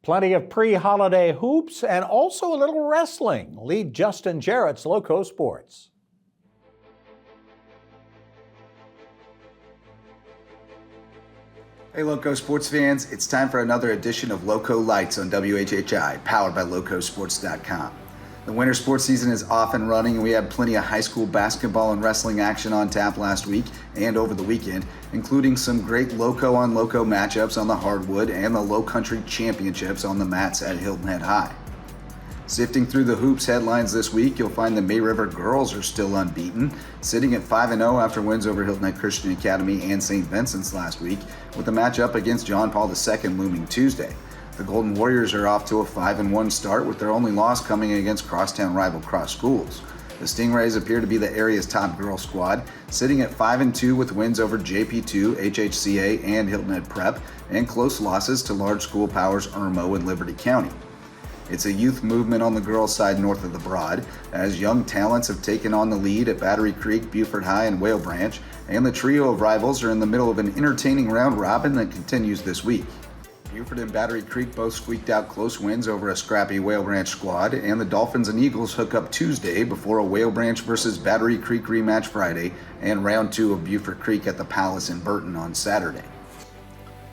Plenty of pre-holiday hoops and also a little wrestling. Lead Justin Jarrett's Loco Sports. Hey Loco sports fans, it's time for another edition of Loco Lights on WHHI, powered by Lowcosports.com. The winter sports season is off and running, and we had plenty of high school basketball and wrestling action on tap last week and over the weekend, including some great Lowco-on-Lowco matchups on the hardwood and the Lowcountry Championships on the mats at Hilton Head High. Sifting through the hoops headlines this week, you'll find the May River girls are still unbeaten, sitting at 5-0 after wins over Hilton Head Christian Academy and St. Vincent's last week, with a matchup against John Paul II looming Tuesday. The Golden Warriors are off to a 5-1 start, with their only loss coming against crosstown rival Cross Schools. The Stingrays appear to be the area's top girl squad, sitting at 5-2 with wins over JPII, HHCA, and Hilton Head Prep, and close losses to large school powers Irmo and Liberty County. It's a youth movement on the girls' side north of the Broad, as young talents have taken on the lead at Battery Creek, Beaufort High, and Whale Branch, and the trio of rivals are in the middle of an entertaining round robin that continues this week. Beaufort and Battery Creek both squeaked out close wins over a scrappy Whale Branch squad, and the Dolphins and Eagles hook up Tuesday before a Whale Branch versus Battery Creek rematch Friday and round 2 of Beaufort Creek at the Palace in Burton on Saturday.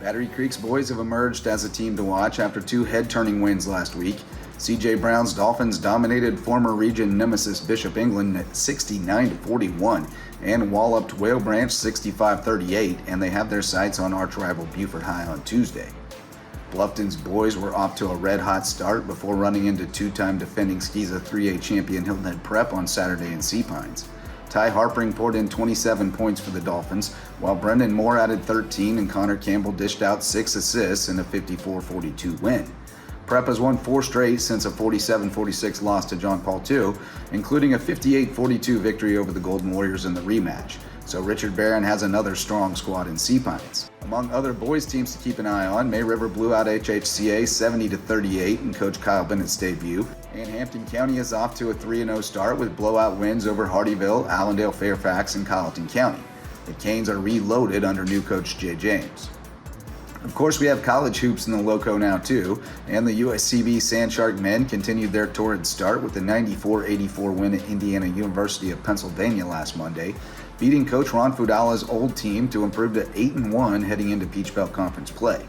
Battery Creek's boys have emerged as a team to watch after 2 head-turning wins last week. C.J. Brown's Dolphins dominated former region nemesis Bishop England at 69-41 and walloped Whale Branch 65-38, and they have their sights on arch-rival Beaufort High on Tuesday. Bluffton's boys were off to a red-hot start before running into 2-time defending SCISA 3A champion Hilton Head Prep on Saturday in Sea Pines. Ty Harpring poured in 27 points for the Dolphins, while Brendan Moore added 13 and Connor Campbell dished out 6 assists in a 54-42 win. Prep has won 4 straight since a 47-46 loss to John Paul II, including a 58-42 victory over the Golden Warriors in the rematch. So Richard Barron has another strong squad in Sea Pines. Among other boys teams to keep an eye on, May River blew out HHCA 70-38 in Coach Kyle Bennett's debut, and Hampton County is off to a 3-0 start with blowout wins over Hardyville, Allendale, Fairfax, and Colleton County. The Canes are reloaded under new coach Jay James. Of course, we have college hoops in the Loco now too, and the USCB Sandshark men continued their torrid start with a 94-84 win at Indiana University of Pennsylvania last Monday, beating Coach Ron Fudala's old team to improve to 8-1 heading into Peach Belt Conference play.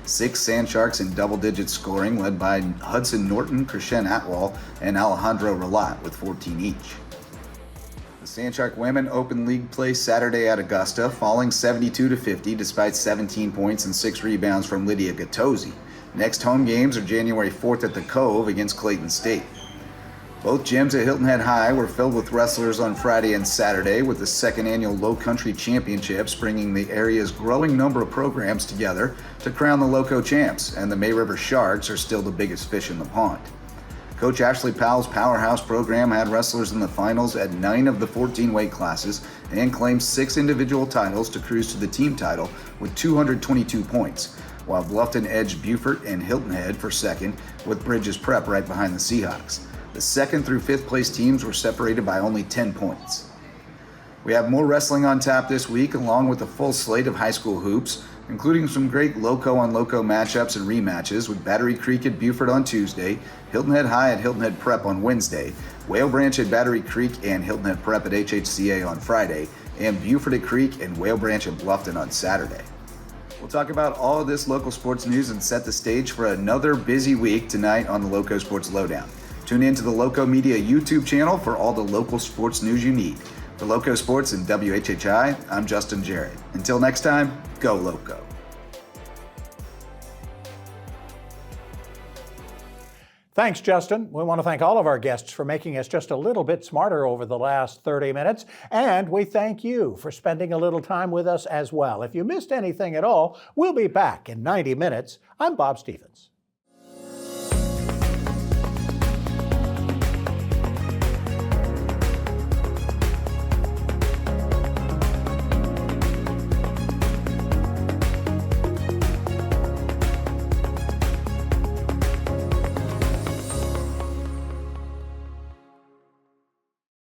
6 Sandsharks in double-digit scoring, led by Hudson Norton, Krishen Atwal, and Alejandro Relat with 14 each. The Sandshark women opened league play Saturday at Augusta, falling 72-50 despite 17 points and 6 rebounds from Lydia Gattosi. Next home games are January 4th at the Cove against Clayton State. Both gyms at Hilton Head High were filled with wrestlers on Friday and Saturday, with the 2nd annual Lowcountry Championships bringing the area's growing number of programs together to crown the Loco champs, and the May River Sharks are still the biggest fish in the pond. Coach Ashley Powell's powerhouse program had wrestlers in the finals at 9 of the 14 weight classes and claimed 6 individual titles to cruise to the team title with 222 points, while Bluffton edged Beaufort and Hilton Head for second, with Bridges Prep right behind the Seahawks. The 2nd through 5th place teams were separated by only 10 points. We have more wrestling on tap this week, along with a full slate of high school hoops, including some great Loco-on-Lowco matchups and rematches with Battery Creek at Beaufort on Tuesday, Hilton Head High at Hilton Head Prep on Wednesday, Whale Branch at Battery Creek and Hilton Head Prep at HHCA on Friday, and Beaufort at Creek and Whale Branch at Bluffton on Saturday. We'll talk about all of this local sports news and set the stage for another busy week tonight on the Loco Sports Lowdown. Tune in to the Loco Media YouTube channel for all the local sports news you need. For Loco Sports and WHHI, I'm Justin Jarrett. Until next time, go Loco. Thanks, Justin. We want to thank all of our guests for making us just a little bit smarter over the last 30 minutes, and we thank you for spending a little time with us as well. If you missed anything at all, we'll be back in 90 minutes. I'm Bob Stevens.